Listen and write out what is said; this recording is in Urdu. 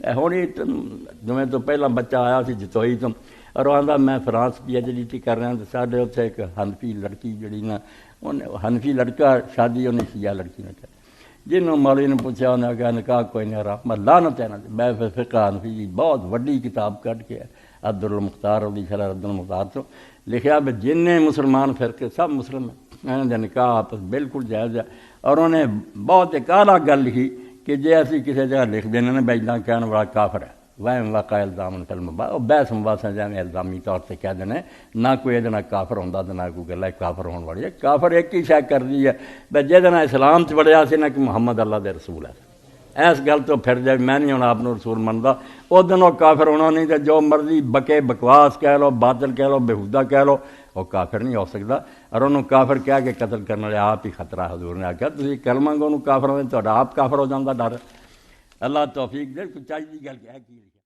ہونی جمیں تو پہلا بچہ آیا سی جتوئی تو اور آندا میں فرانس پی ایچ ڈی کر رہا تو ساڈے اتنے ایک حنفی لڑکی جڑی نا حنفی لڑکا شادی انہیں شیعہ لڑکی نے کری جنہوں مولوی نے پوچھا انہیں کہا نکاح کوئی نہیں رہا میں لعنت ہے نا میں فقہ حنفی جی بہت وڈی کتاب کٹ کے عبد المختار علی شرح عبد المختار تو لکھا بھی جن مسلمان فرقے سب مسلم ہیں انہوں نے نکاح آپس بالکل جائز ہے اور انہیں بہت ایک اعلیٰ گل لکھی کہ جے اسی کسی جگہ لکھ دینا نا بیجنا کہنا بڑا کافر ہے وہم واقع الزام فلم بحث مباحث جائیں الزامی طور سے کہہ دینے نہ کوئی یہ کافر ہوتا تو نہ کوئی گلا کافر ہونے والی ہے کافر ایک ہی شے کر دی ہے بھائی جہد اسلام چ بڑھیا سی نا کہ محمد اللہ دے رسول ہے اس گل تو پھر جب میں نہیں ہوں آپ رسول منتا اس دن وہ کافر ہونا نہیں تو جو مرضی بکے بکواس کہہ لو باطل کہہ لو بےہودہ کہہ لو وہ کافر نہیں ہو سکتا اور انہوں کافر کہہ کے قتل کرنے والے آپ ہی خطرہ حضور نے آخیا تھی کلمہ گو کافر ہونے تو آپ کافر ہو جاتا ڈر اللہ توفیق دے کچھ چاہیے گل کہ